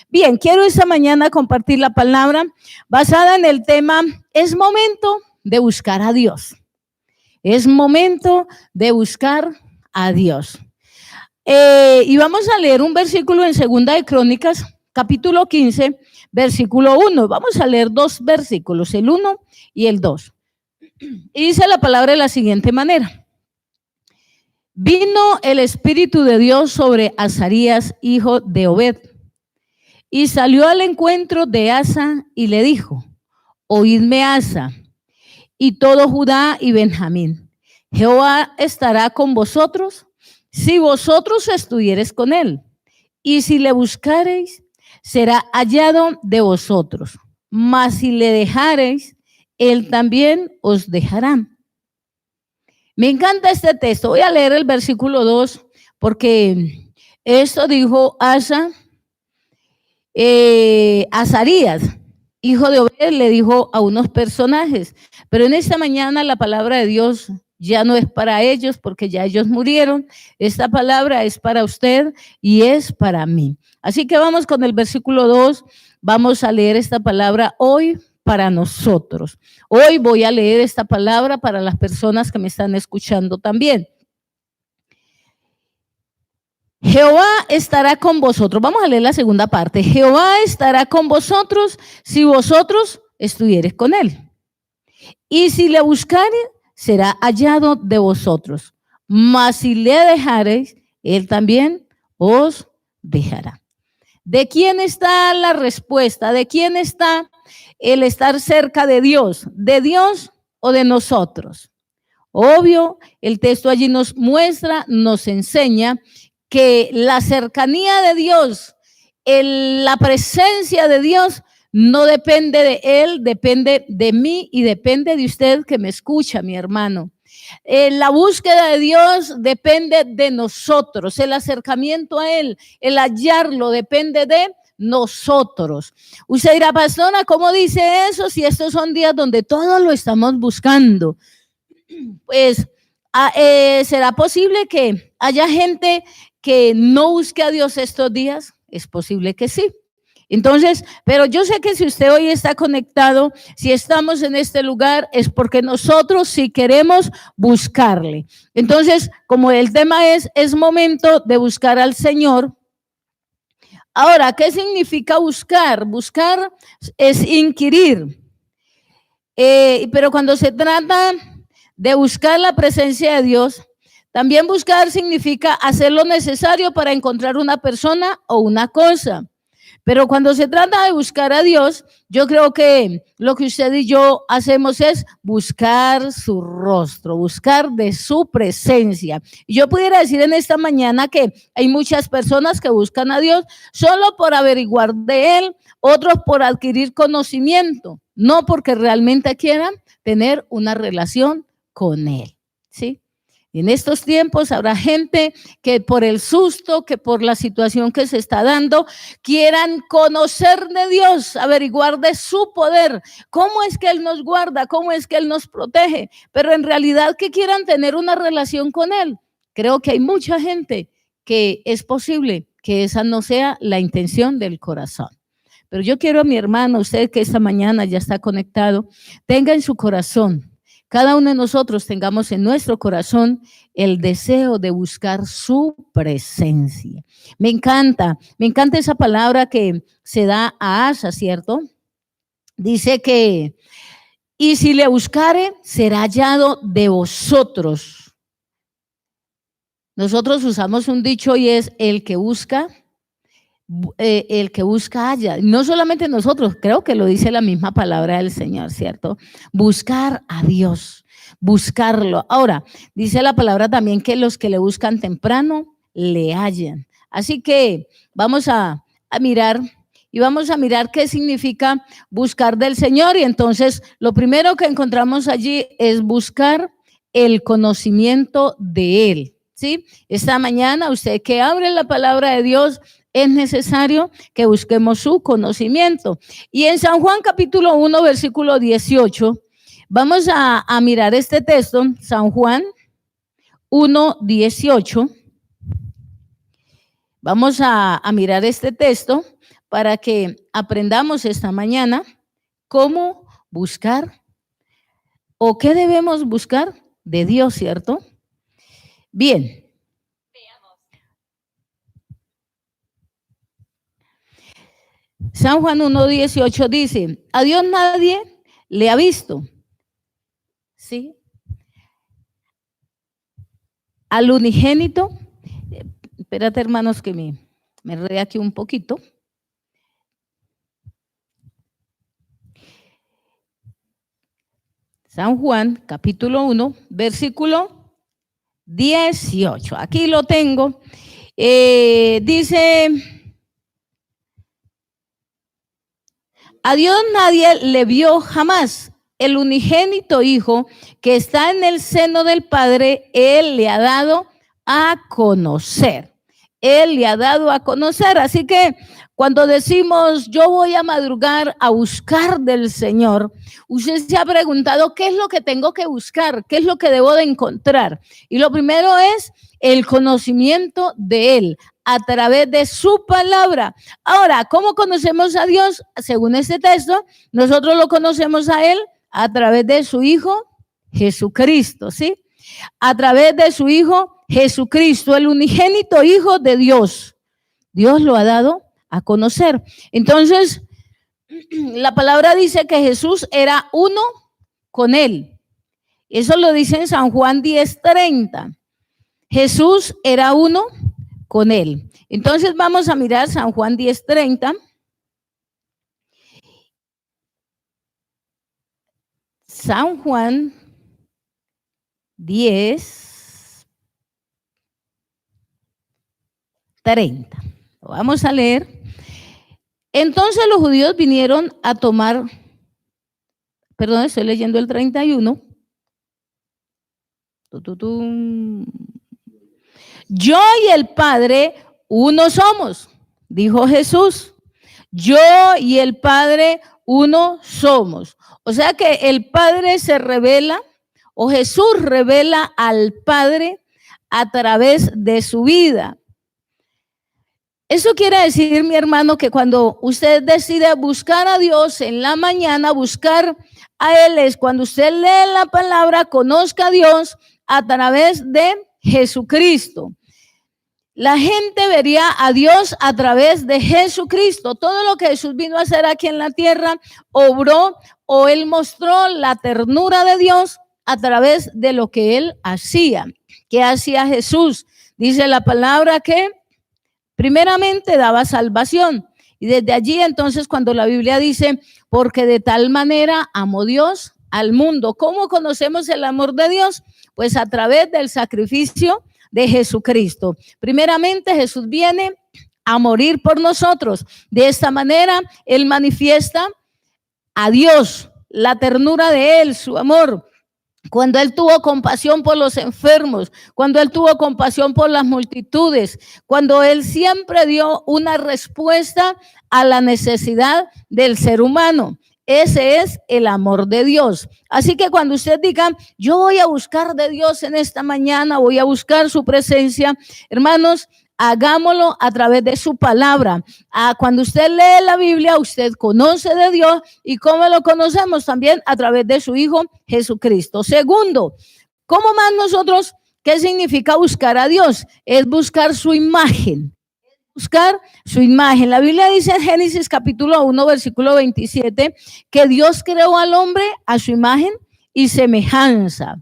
Bien, quiero esta mañana compartir la palabra basada en el tema, es momento de buscar a Dios. Es momento de buscar a Dios. Y vamos a leer un versículo en Segunda de Crónicas, capítulo 15, versículo 1. Vamos a leer dos versículos, el 1 y el 2. Y dice la palabra de la siguiente manera. Vino el Espíritu de Dios sobre Azarías, hijo de Obed, y salió al encuentro de Asa y le dijo: oídme, Asa, y todo Judá y Benjamín. Jehová estará con vosotros si vosotros estuviereis con él, y si le buscareis, será hallado de vosotros. Mas si le dejareis, él también os dejará. Me encanta este texto. Voy a leer el versículo 2 porque esto dijo Asa. Azarías, hijo de Obed, le dijo a unos personajes, pero en esta mañana la palabra de Dios ya no es para ellos porque ya ellos murieron. Esta palabra es para usted y es para mí. Así que vamos con el versículo 2. Vamos a leer esta palabra hoy para nosotros. Hoy voy a leer esta palabra para las personas que me están escuchando también. Jehová estará con vosotros. Vamos a leer la segunda parte. Jehová estará con vosotros si vosotros estuviereis con él. Y si le buscareis, será hallado de vosotros. Mas si le dejareis, él también os dejará. ¿De quién está la respuesta? ¿De quién está el estar cerca de Dios? ¿De Dios o de nosotros? Obvio, el texto allí nos muestra, nos enseña que la cercanía de Dios, la presencia de Dios no depende de él, depende de mí y depende de usted que me escucha, mi hermano. La búsqueda de Dios depende de nosotros, el acercamiento a él, el hallarlo depende de nosotros. Usted dirá, pastora, ¿cómo dice eso si estos son días donde todos lo estamos buscando? Pues ¿será posible que haya gente que no busque a Dios estos días? Es posible que sí. Entonces, pero yo sé que si usted hoy está conectado, si estamos en este lugar, es porque nosotros sí queremos buscarle. Entonces, como el tema es momento de buscar al Señor. Ahora, ¿qué significa buscar? Buscar es inquirir. Pero cuando se trata de buscar la presencia de Dios, también buscar significa hacer lo necesario para encontrar una persona o una cosa. Pero cuando se trata de buscar a Dios, yo creo que lo que usted y yo hacemos es buscar su rostro, buscar de su presencia. Y yo pudiera decir en esta mañana que hay muchas personas que buscan a Dios solo por averiguar de Él, otros por adquirir conocimiento, no porque realmente quieran tener una relación con Él, ¿sí? En estos tiempos habrá gente que por el susto, que por la situación que se está dando, quieran conocer de Dios, averiguar de su poder, cómo es que Él nos guarda, cómo es que Él nos protege, pero en realidad que quieran tener una relación con Él. Creo que hay mucha gente que es posible que esa no sea la intención del corazón. Pero yo quiero a mi hermano, usted que esta mañana ya está conectado, tenga en su corazón, cada uno de nosotros tengamos en nuestro corazón el deseo de buscar su presencia. Me encanta esa palabra que se da a Asa, ¿cierto? Dice que, y si le buscare, será hallado de vosotros. Nosotros usamos un dicho y es el que busca halla. No solamente nosotros, creo que lo dice la misma palabra del Señor, ¿cierto? Buscar a Dios, buscarlo. Ahora, dice la palabra también que los que le buscan temprano, le hallan. Así que vamos a mirar y vamos a mirar qué significa buscar del Señor. Y entonces lo primero que encontramos allí es buscar el conocimiento de Él, ¿sí? Esta mañana usted que abre la palabra de Dios, es necesario que busquemos su conocimiento. Y en San Juan capítulo 1, versículo 18, vamos a mirar este texto, San Juan 1, 18. Vamos a mirar este texto para que aprendamos esta mañana cómo buscar o qué debemos buscar de Dios, ¿cierto? Bien. San Juan 1:18 dice, a Dios nadie le ha visto, ¿sí? Al unigénito, espérate hermanos que me enredé aquí un poquito. San Juan, capítulo 1, versículo 18. Aquí lo tengo. Dice, a Dios nadie le vio jamás. El unigénito Hijo que está en el seno del Padre, Él le ha dado a conocer. Él le ha dado a conocer. Así que cuando decimos yo voy a madrugar a buscar del Señor, usted se ha preguntado qué es lo que tengo que buscar, qué es lo que debo de encontrar. Y lo primero es el conocimiento de Él a través de su palabra. Ahora, ¿cómo conocemos a Dios? Según este texto, nosotros lo conocemos a Él a través de su Hijo Jesucristo, ¿sí? A través de su Hijo Jesucristo, el unigénito Hijo de Dios. Dios lo ha dado a conocer. Entonces, la palabra dice que Jesús era uno con Él. Eso lo dice en San Juan 10:30. Jesús era uno con Él. Entonces vamos a mirar San Juan 10:30. San Juan 10:30. Lo vamos a leer. Entonces los judíos vinieron a tomar, perdón, estoy leyendo el 31. Yo y el Padre uno somos, dijo Jesús. Yo y el Padre uno somos. O sea que el Padre se revela, o Jesús revela al Padre a través de su vida. Eso quiere decir, mi hermano, que cuando usted decide buscar a Dios en la mañana, buscar a Él es cuando usted lee la palabra, conozca a Dios a través de Jesucristo. La gente vería a Dios a través de Jesucristo. Todo lo que Jesús vino a hacer aquí en la tierra, obró o Él mostró la ternura de Dios a través de lo que Él hacía. ¿Qué hacía Jesús? Dice la palabra que primeramente daba salvación. Y desde allí entonces cuando la Biblia dice, porque de tal manera amó Dios al mundo. ¿Cómo conocemos el amor de Dios? Pues a través del sacrificio de Jesucristo. Primeramente Jesús viene a morir por nosotros. De esta manera Él manifiesta a Dios, la ternura de Él, su amor. Cuando Él tuvo compasión por los enfermos, cuando Él tuvo compasión por las multitudes, cuando Él siempre dio una respuesta a la necesidad del ser humano. Ese es el amor de Dios. Así que cuando usted diga, yo voy a buscar de Dios en esta mañana, voy a buscar su presencia, hermanos, hagámoslo a través de su palabra. Cuando usted lee la Biblia, usted conoce de Dios. ¿Y cómo lo conocemos? También a través de su Hijo Jesucristo. Segundo, ¿cómo más nosotros, qué significa buscar a Dios? Es buscar su imagen. Buscar su imagen. La Biblia dice en Génesis capítulo 1, versículo 27, que Dios creó al hombre a su imagen y semejanza.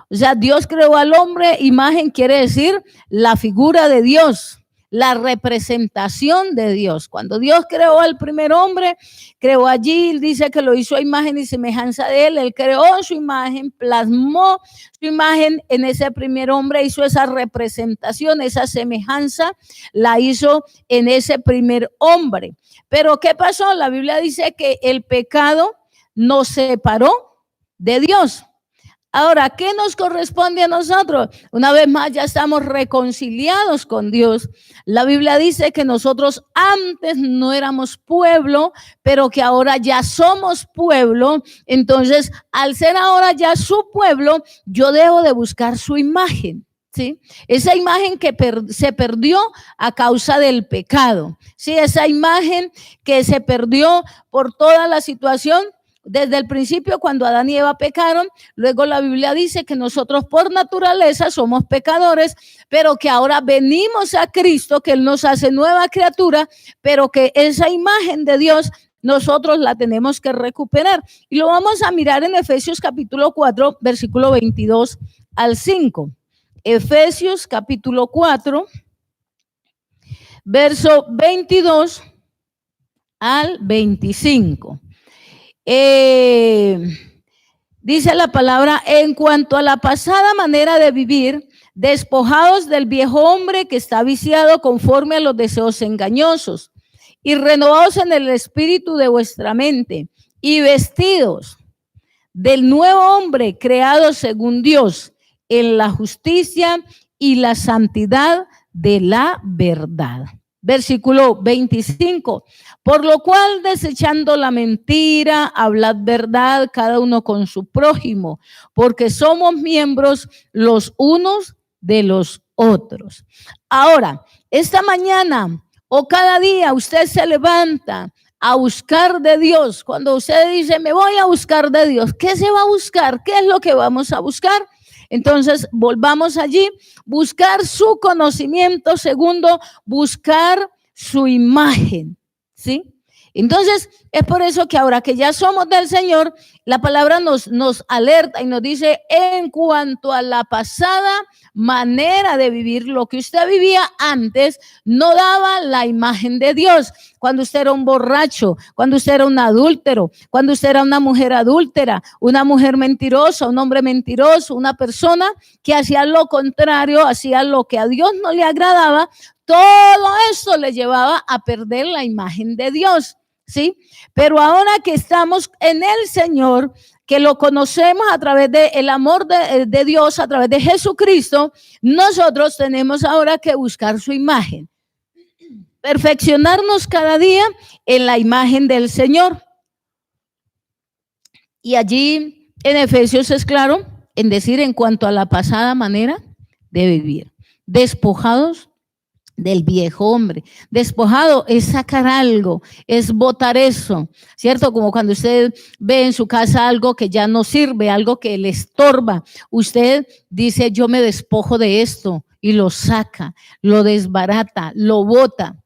O sea, Dios creó al hombre, imagen quiere decir la figura de Dios, la representación de Dios. Cuando Dios creó al primer hombre, creó allí, dice que lo hizo a imagen y semejanza de Él. Él creó su imagen, plasmó su imagen en ese primer hombre, hizo esa representación, esa semejanza, la hizo en ese primer hombre. Pero ¿qué pasó? La Biblia dice que el pecado nos separó de Dios. Ahora, ¿qué nos corresponde a nosotros? Una vez más, ya estamos reconciliados con Dios. La Biblia dice que nosotros antes no éramos pueblo, pero que ahora ya somos pueblo. Entonces, al ser ahora ya su pueblo, yo debo de buscar su imagen. ¿sí? Esa imagen que se perdió a causa del pecado, ¿sí? Esa imagen que se perdió por toda la situación desde el principio cuando Adán y Eva pecaron. Luego la Biblia dice que nosotros por naturaleza somos pecadores, pero que ahora venimos a Cristo, que Él nos hace nueva criatura, pero que esa imagen de Dios nosotros la tenemos que recuperar. Y lo vamos a mirar en Efesios capítulo 4, versículo 22 al 5. Efesios capítulo 4, verso 22 al 25. Dice la palabra: en cuanto a la pasada manera de vivir, despojados del viejo hombre que está viciado conforme a los deseos engañosos, y renovados en el espíritu de vuestra mente, y vestidos del nuevo hombre creado según Dios, en la justicia y la santidad de la verdad. Versículo 25. Por lo cual, desechando la mentira, hablad verdad cada uno con su prójimo, porque somos miembros los unos de los otros. Ahora, esta mañana o cada día usted se levanta a buscar de Dios. Cuando usted dice, me voy a buscar de Dios, ¿qué se va a buscar? ¿Qué es lo que vamos a buscar? Entonces, volvamos allí, buscar su conocimiento. Segundo, buscar su imagen, ¿sí? Entonces, es por eso que ahora que ya somos del Señor, la palabra nos alerta y nos dice, en cuanto a la pasada manera de vivir, lo que usted vivía antes no daba la imagen de Dios. Cuando usted era un borracho, cuando usted era un adúltero, cuando usted era una mujer adúltera, una mujer mentirosa, un hombre mentiroso, una persona que hacía lo contrario, hacía lo que a Dios no le agradaba, todo eso le llevaba a perder la imagen de Dios, ¿sí? Pero ahora que estamos en el Señor, que lo conocemos a través del amor de Dios, a través de Jesucristo, nosotros tenemos ahora que buscar su imagen. Perfeccionarnos cada día en la imagen del Señor. Y allí en Efesios es claro en decir, en cuanto a la pasada manera de vivir, despojados del viejo hombre. Despojado es sacar algo, es botar eso, ¿cierto? Como cuando usted ve en su casa algo que ya no sirve, algo que le estorba, usted dice, yo me despojo de esto, y lo saca, lo desbarata, lo bota,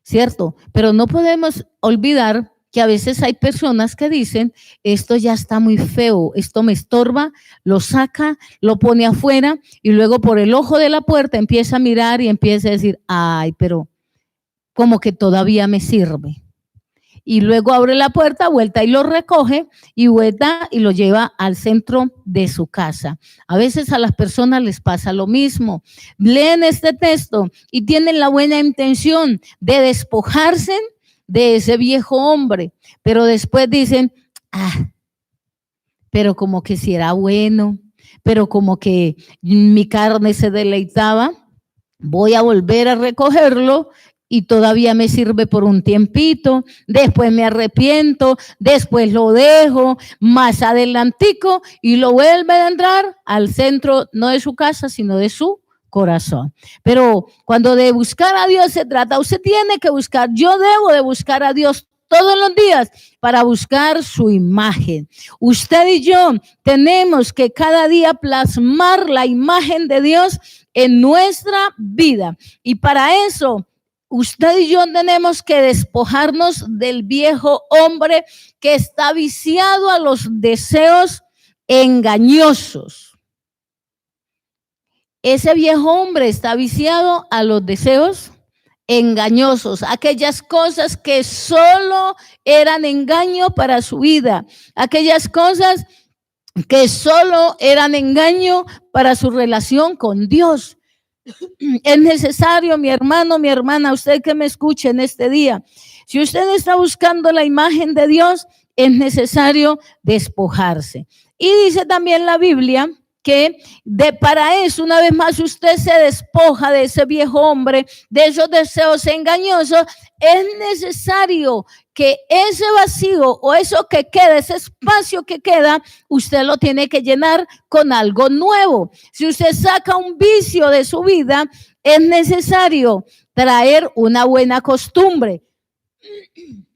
¿cierto? Pero no podemos olvidar que a veces hay personas que dicen, esto ya está muy feo, esto me estorba, lo saca, lo pone afuera y luego por el ojo de la puerta empieza a mirar y empieza a decir, ay, pero como que todavía me sirve. Y luego abre la puerta, vuelta y lo recoge y vuelta y lo lleva al centro de su casa. A veces a las personas les pasa lo mismo. Leen este texto y tienen la buena intención de despojarse de ese viejo hombre, pero después dicen, pero como que si era bueno, pero como que mi carne se deleitaba, voy a volver a recogerlo y todavía me sirve por un tiempito, después me arrepiento, después lo dejo, más adelantico y lo vuelve a entrar al centro, no de su casa, sino de su corazón. Pero cuando de buscar a Dios se trata, usted tiene que buscar, yo debo de buscar a Dios todos los días para buscar su imagen. Usted y yo tenemos que cada día plasmar la imagen de Dios en nuestra vida. Y para eso, usted y yo tenemos que despojarnos del viejo hombre que está viciado a los deseos engañosos. Ese viejo hombre está viciado a los deseos engañosos, aquellas cosas que solo eran engaño para su vida, aquellas cosas que solo eran engaño para su relación con Dios. Es necesario, mi hermano, mi hermana, usted que me escuche en este día, si usted está buscando la imagen de Dios, es necesario despojarse. Y dice también la Biblia que para eso, una vez más, usted se despoja de ese viejo hombre, de esos deseos engañosos, es necesario que ese vacío o eso que queda, ese espacio que queda, usted lo tiene que llenar con algo nuevo. Si usted saca un vicio de su vida, es necesario traer una buena costumbre.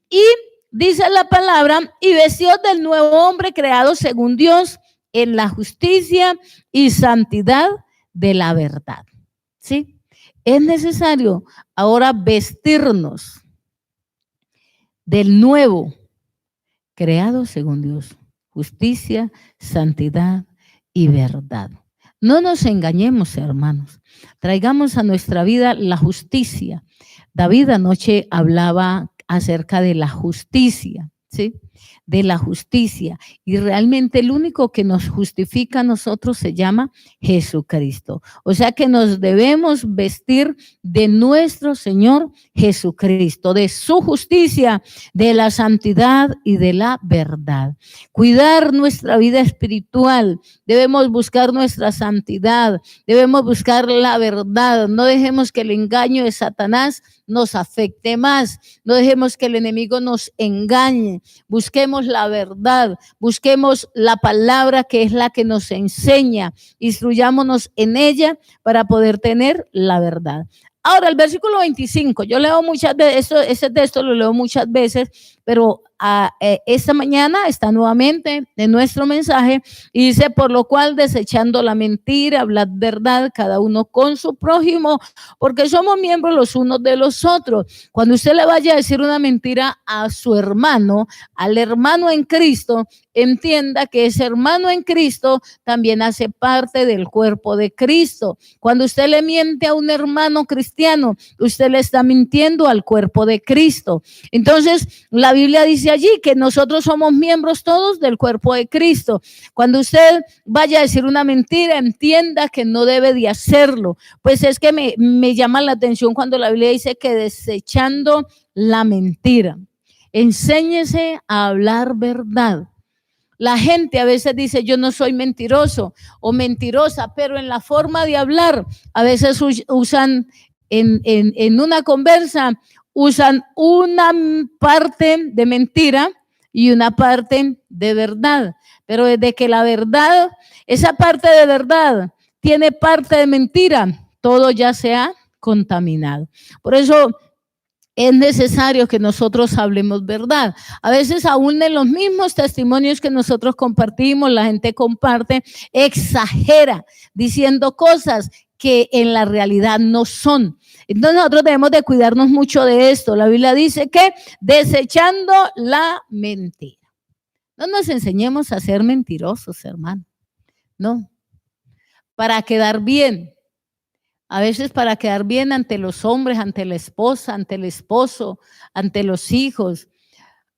Y dice la palabra, y vestidos del nuevo hombre creado según Dios en la justicia y santidad de la verdad. ¿Sí? Es necesario ahora vestirnos del nuevo creado según Dios, justicia, santidad y verdad. No nos engañemos, hermanos. Traigamos a nuestra vida la justicia. David anoche hablaba acerca de la justicia, ¿sí? De la justicia. Y realmente el único que nos justifica a nosotros se llama Jesucristo. O sea que nos debemos vestir de nuestro Señor Jesucristo, de su justicia, de la santidad y de la verdad. Cuidar nuestra vida espiritual. Debemos buscar nuestra santidad. Debemos buscar la verdad. No dejemos que el engaño de Satanás nos afecte más. No dejemos que el enemigo nos engañe. Busquemos la verdad, busquemos la palabra que es la que nos enseña, instruyámonos en ella para poder tener la verdad. Ahora, el versículo 25, yo leo muchas veces, ese texto lo leo muchas veces, pero esta mañana está nuevamente en nuestro mensaje y dice, por lo cual desechando la mentira, hablad verdad cada uno con su prójimo, porque somos miembros los unos de los otros. Cuando usted le vaya a decir una mentira a su hermano, al hermano en Cristo, entienda que ese hermano en Cristo también hace parte del cuerpo de Cristo. Cuando usted le miente a un hermano cristiano, usted le está mintiendo al cuerpo de Cristo. Entonces, la Biblia dice allí que nosotros somos miembros todos del cuerpo de Cristo. Cuando usted vaya a decir una mentira, entienda que no debe de hacerlo. Pues es que me llama la atención cuando la Biblia dice que desechando la mentira. Enséñese a hablar verdad. La gente a veces dice, yo no soy mentiroso o mentirosa, pero en la forma de hablar, a veces usan en una conversa, usan una parte de mentira y una parte de verdad. Pero desde que la verdad, esa parte de verdad tiene parte de mentira, todo ya se ha contaminado. Por eso es necesario que nosotros hablemos verdad. A veces aún en los mismos testimonios que nosotros compartimos, la gente comparte, exagera diciendo cosas que en la realidad no son. Entonces nosotros debemos de cuidarnos mucho de esto. La Biblia dice que desechando la mentira. No nos enseñemos a ser mentirosos, hermano. No. Para quedar bien. A veces para quedar bien ante los hombres, ante la esposa, ante el esposo, ante los hijos,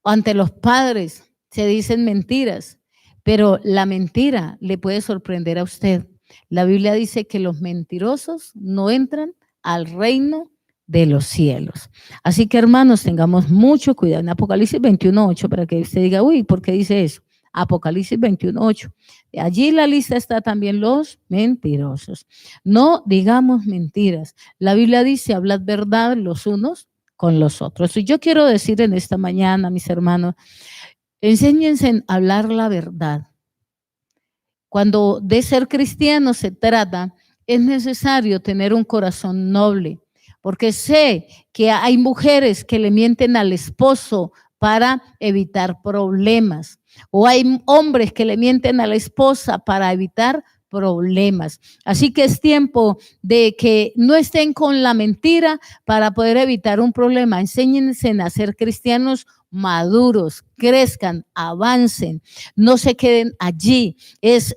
ante los padres, se dicen mentiras. Pero la mentira le puede sorprender a usted. La Biblia dice que los mentirosos no entran al reino de los cielos. Así que, hermanos, tengamos mucho cuidado. En Apocalipsis 21:8, para que usted diga, uy, ¿por qué dice eso? Apocalipsis 21:8. Allí en la lista está también los mentirosos. No digamos mentiras. La Biblia dice, hablad verdad los unos con los otros. Y yo quiero decir en esta mañana, mis hermanos, enséñense a hablar la verdad. Cuando de ser cristiano se trata, es necesario tener un corazón noble, porque sé que hay mujeres que le mienten al esposo para evitar problemas, o hay hombres que le mienten a la esposa para evitar problemas. Así que es tiempo de que no estén con la mentira para poder evitar un problema. Enséñense a ser cristianos maduros, crezcan, avancen, no se queden allí.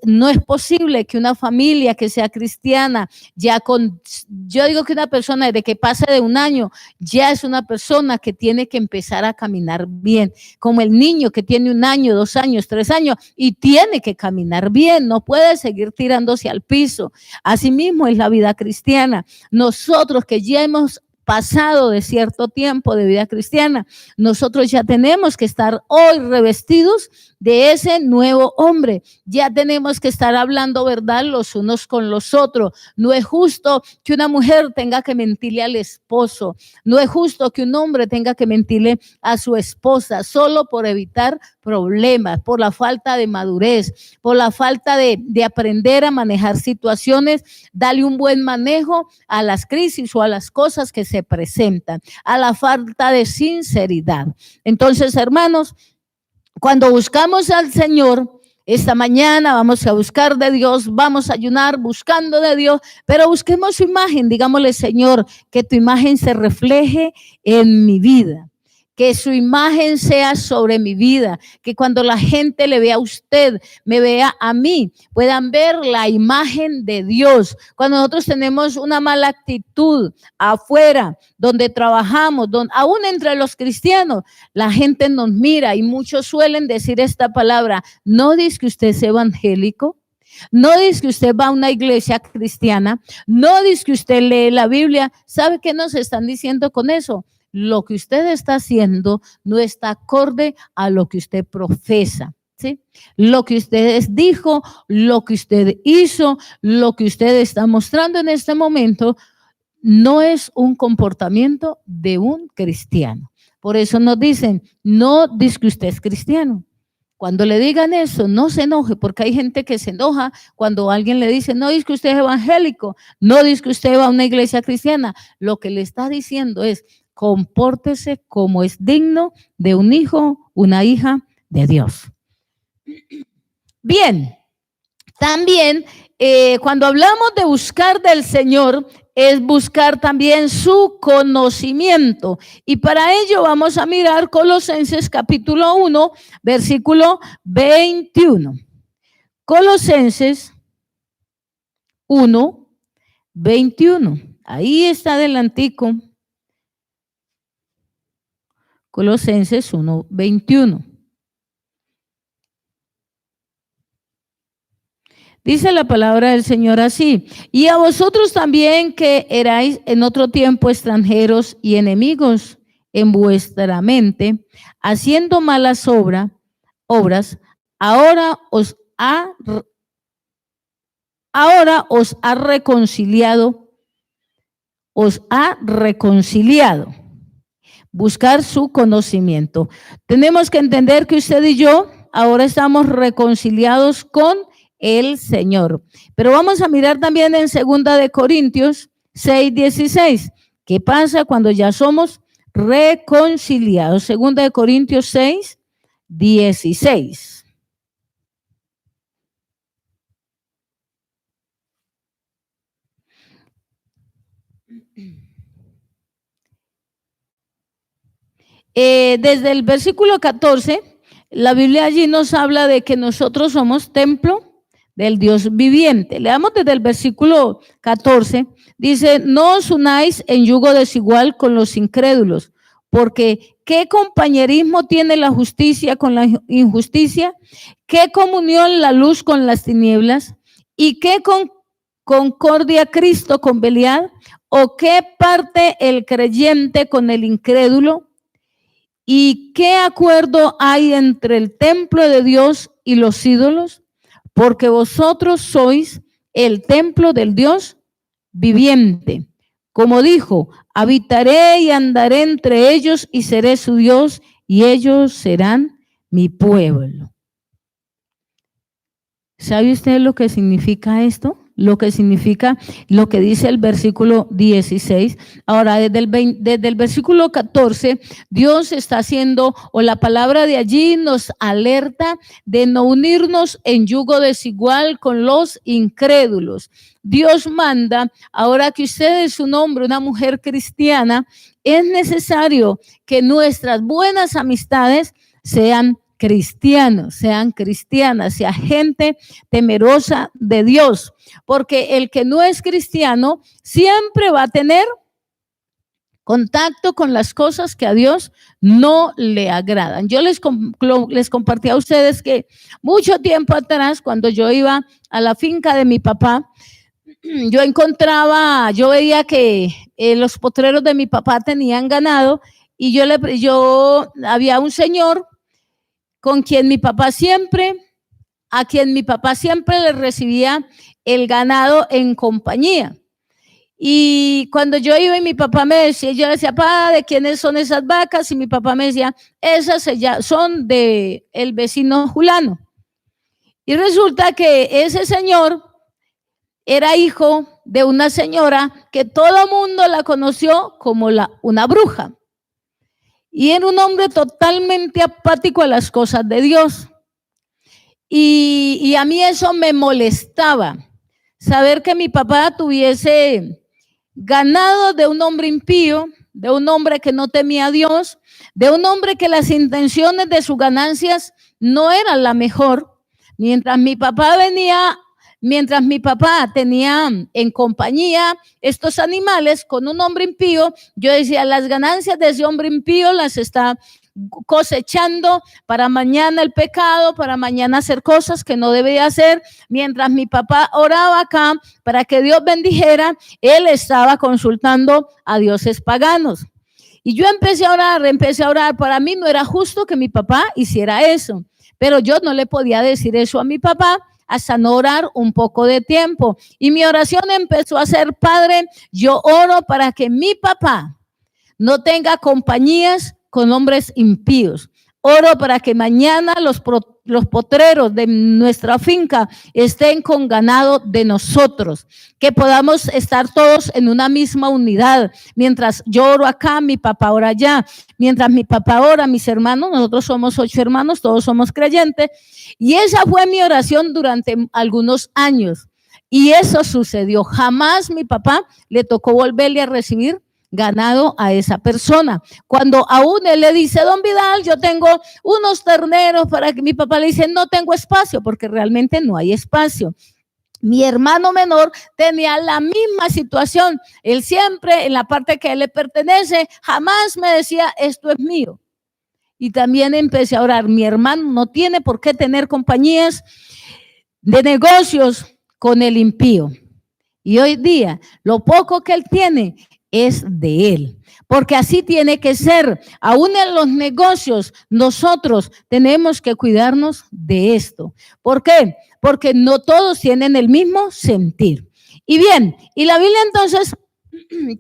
No es posible que una familia que sea cristiana, yo digo que una persona desde que pase de un año, ya es una persona que tiene que empezar a caminar bien, como el niño que tiene 1 año, 2 años, 3 años y tiene que caminar bien, no puede seguir tirándose al piso. Asimismo es la vida cristiana. Nosotros que ya hemos pasado de cierto tiempo de vida cristiana. Nosotros ya tenemos que estar hoy revestidos de ese nuevo hombre. Ya tenemos que estar hablando verdad los unos con los otros. No es justo que una mujer tenga que mentirle al esposo. No es justo que un hombre tenga que mentirle a su esposa solo por evitar problemas, por la falta de madurez, por la falta de aprender a manejar situaciones, darle un buen manejo a las crisis o a las cosas que se presentan, a la falta de sinceridad. Entonces, hermanos, cuando buscamos al Señor, esta mañana vamos a buscar de Dios, vamos a ayunar buscando de Dios, pero busquemos su imagen. Digámosle, Señor, que tu imagen se refleje en mi vida, que su imagen sea sobre mi vida, que cuando la gente le vea a usted, me vea a mí, puedan ver la imagen de Dios. Cuando nosotros tenemos una mala actitud afuera, donde trabajamos, aún entre los cristianos, la gente nos mira y muchos suelen decir esta palabra: no dice que usted es evangélico, no dice que usted va a una iglesia cristiana, no dice que usted lee la Biblia. ¿Sabe qué nos están diciendo con eso? Lo que usted está haciendo no está acorde a lo que usted profesa, ¿sí? Lo que usted dijo, lo que usted hizo, lo que usted está mostrando en este momento no es un comportamiento de un cristiano. Por eso nos dicen, no dice que usted es cristiano. Cuando le digan eso, no se enoje, porque hay gente que se enoja cuando alguien le dice, no dice que usted es evangélico, no dice que usted va a una iglesia cristiana. Lo que le está diciendo es, compórtese como es digno de un hijo, una hija de Dios. Bien, también cuando hablamos de buscar del Señor, es buscar también su conocimiento. Y para ello vamos a mirar Colosenses capítulo 1, versículo 21. Colosenses 1, 21. Ahí está adelantico. Colosenses 1, 21. Dice la palabra del Señor así: y a vosotros también, que erais en otro tiempo extranjeros y enemigos en vuestra mente, haciendo malas obras, ahora os ha reconciliado, Buscar su conocimiento. Tenemos que entender que usted y yo ahora estamos reconciliados con el Señor. Pero vamos a mirar también en 2 de Corintios 6:16. ¿Qué pasa cuando ya somos reconciliados? 2 de Corintios 6:16. Desde el versículo 14, la Biblia allí nos habla de que nosotros somos templo del Dios viviente. Leamos desde el versículo 14. Dice, no os unáis en yugo desigual con los incrédulos, porque ¿qué compañerismo tiene la justicia con la injusticia? ¿Qué comunión la luz con las tinieblas? ¿Y qué concordia Cristo con Belial? ¿O qué parte el creyente con el incrédulo? ¿Y qué acuerdo hay entre el templo de Dios y los ídolos? Porque vosotros sois el templo del Dios viviente. Como dijo, habitaré y andaré entre ellos y seré su Dios y ellos serán mi pueblo. ¿Sabe usted lo que significa esto? Lo que significa lo que dice el versículo 16. Ahora, desde el versículo 14, Dios está haciendo, o la palabra de allí nos alerta de no unirnos en yugo desigual con los incrédulos. Dios manda, ahora que usted es un hombre, una mujer cristiana, es necesario que nuestras buenas amistades sean cristianos, sean cristianas, sea gente temerosa de Dios, porque el que no es cristiano siempre va a tener contacto con las cosas que a Dios no le agradan. Yo les compartí a ustedes que mucho tiempo atrás, cuando yo iba a la finca de mi papá, yo veía que los potreros de mi papá tenían ganado y había un señor a quien mi papá siempre le recibía el ganado en compañía. Y cuando yo iba y mi papá me decía, yo le decía, papá, ¿de quiénes son esas vacas? Y mi papá me decía, esas son de el vecino Julano. Y resulta que ese señor era hijo de una señora que todo el mundo la conoció como una bruja. Y era un hombre totalmente apático a las cosas de Dios. Y a mí eso me molestaba, saber que mi papá tuviese ganado de un hombre impío, de un hombre que no temía a Dios, de un hombre que las intenciones de sus ganancias no eran la mejor. Mientras mi papá tenía en compañía estos animales con un hombre impío, yo decía, las ganancias de ese hombre impío las está cosechando para mañana el pecado, para mañana hacer cosas que no debía hacer. Mientras mi papá oraba acá para que Dios bendijera, él estaba consultando a dioses paganos. Y yo empecé a orar. Para mí no era justo que mi papá hiciera eso, pero yo no le podía decir eso a mi papá hasta no orar un poco de tiempo. Y mi oración empezó a ser, Padre, yo oro para que mi papá no tenga compañías con hombres impíos. Oro para que mañana los potreros de nuestra finca estén con ganado de nosotros, que podamos estar todos en una misma unidad. Mientras yo oro acá, mi papá ora allá. Mientras mi papá ora, mis hermanos, nosotros somos 8 hermanos, todos somos creyentes. Y esa fue mi oración durante algunos años. Y eso sucedió. Jamás mi papá le tocó volverle a recibir ganado a esa persona. Cuando aún él le dice, don Vidal, yo tengo unos terneros para que mi papá le dice, no tengo espacio, porque realmente no hay espacio. Mi hermano menor tenía la misma situación. Él siempre, en la parte que a él le pertenece, jamás me decía, esto es mío. Y también empecé a orar, mi hermano no tiene por qué tener compañías de negocios con el impío. Y hoy día, lo poco que él tiene es de él, porque así tiene que ser. Aún en los negocios, nosotros tenemos que cuidarnos de esto. ¿Por qué? Porque no todos tienen el mismo sentir. Y bien, y la Biblia entonces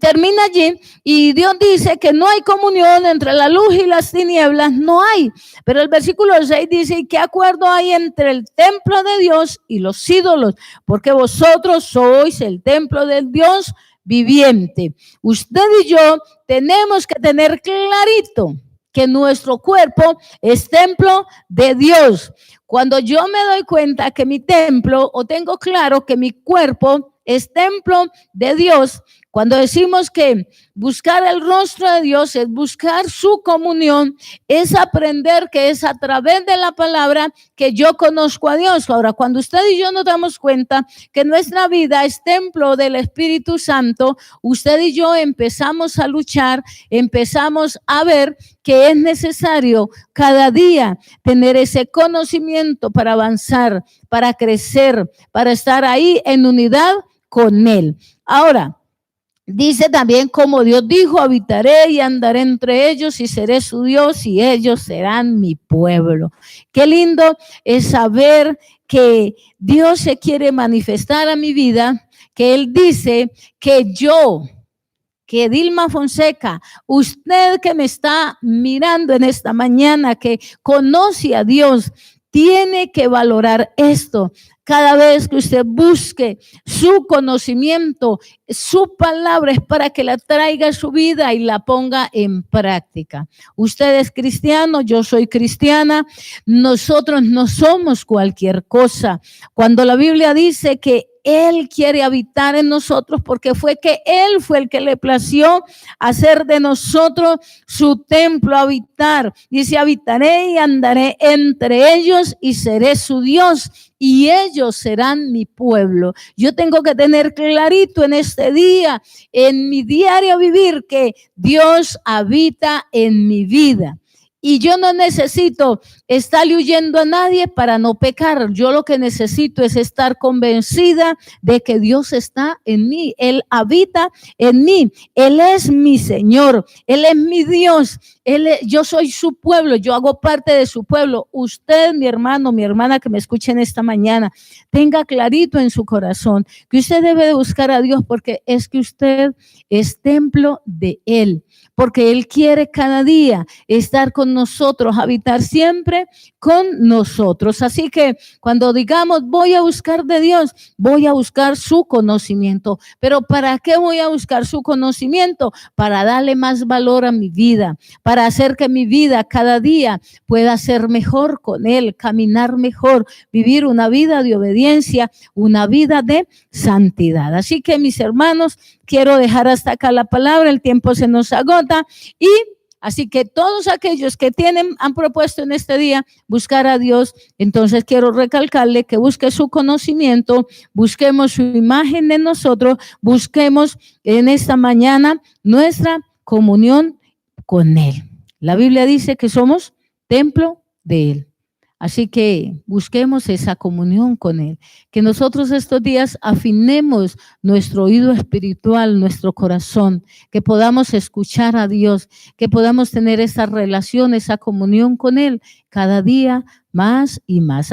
termina allí y Dios dice que no hay comunión entre la luz y las tinieblas, no hay. Pero el versículo 6 dice, ¿y qué acuerdo hay entre el templo de Dios y los ídolos? Porque vosotros sois el templo del Dios viviente. Usted y yo tenemos que tener clarito que nuestro cuerpo es templo de Dios. Cuando yo me doy cuenta que mi templo, o tengo claro que mi cuerpo es templo de Dios, cuando decimos que buscar el rostro de Dios es buscar su comunión, es aprender que es a través de la palabra que yo conozco a Dios. Ahora, cuando usted y yo nos damos cuenta que nuestra vida es templo del Espíritu Santo, usted y yo empezamos a luchar, empezamos a ver que es necesario cada día tener ese conocimiento para avanzar, para crecer, para estar ahí en unidad con Él. Ahora, dice también, como Dios dijo, habitaré y andaré entre ellos y seré su Dios y ellos serán mi pueblo. Qué lindo es saber que Dios se quiere manifestar a mi vida, que Él dice que Dilma Fonseca, usted que me está mirando en esta mañana, que conoce a Dios, tiene que valorar esto. Cada vez que usted busque su conocimiento, su palabra es para que la traiga a su vida y la ponga en práctica. Usted es cristiano, yo soy cristiana, nosotros no somos cualquier cosa. Cuando la Biblia dice que Él quiere habitar en nosotros, porque Él fue el que le plació hacer de nosotros su templo, habitar. Dice, habitaré y andaré entre ellos y seré su Dios y ellos serán mi pueblo. Yo tengo que tener clarito en este día, en mi diario vivir, que Dios habita en mi vida. Y yo no necesito estarle huyendo a nadie para no pecar. Yo lo que necesito es estar convencida de que Dios está en mí. Él habita en mí. Él es mi Señor. Él es mi Dios. Yo soy su pueblo. Yo hago parte de su pueblo. Usted, mi hermano, mi hermana que me escuchen esta mañana, tenga clarito en su corazón que usted debe de buscar a Dios porque es que usted es templo de Él. Porque Él quiere cada día estar con nosotros, habitar siempre con nosotros. Así que cuando digamos voy a buscar de Dios, voy a buscar su conocimiento. Pero ¿para qué voy a buscar su conocimiento? Para darle más valor a mi vida, para hacer que mi vida cada día pueda ser mejor con Él, caminar mejor, vivir una vida de obediencia, una vida de santidad. Así que mis hermanos, quiero dejar hasta acá la palabra, el tiempo se nos agota y así que todos aquellos que han propuesto en este día buscar a Dios, entonces quiero recalcarle que busque su conocimiento, busquemos su imagen en nosotros, busquemos en esta mañana nuestra comunión con Él. La Biblia dice que somos templo de Él. Así que busquemos esa comunión con Él, que nosotros estos días afinemos nuestro oído espiritual, nuestro corazón, que podamos escuchar a Dios, que podamos tener esa relación, esa comunión con Él cada día más y más.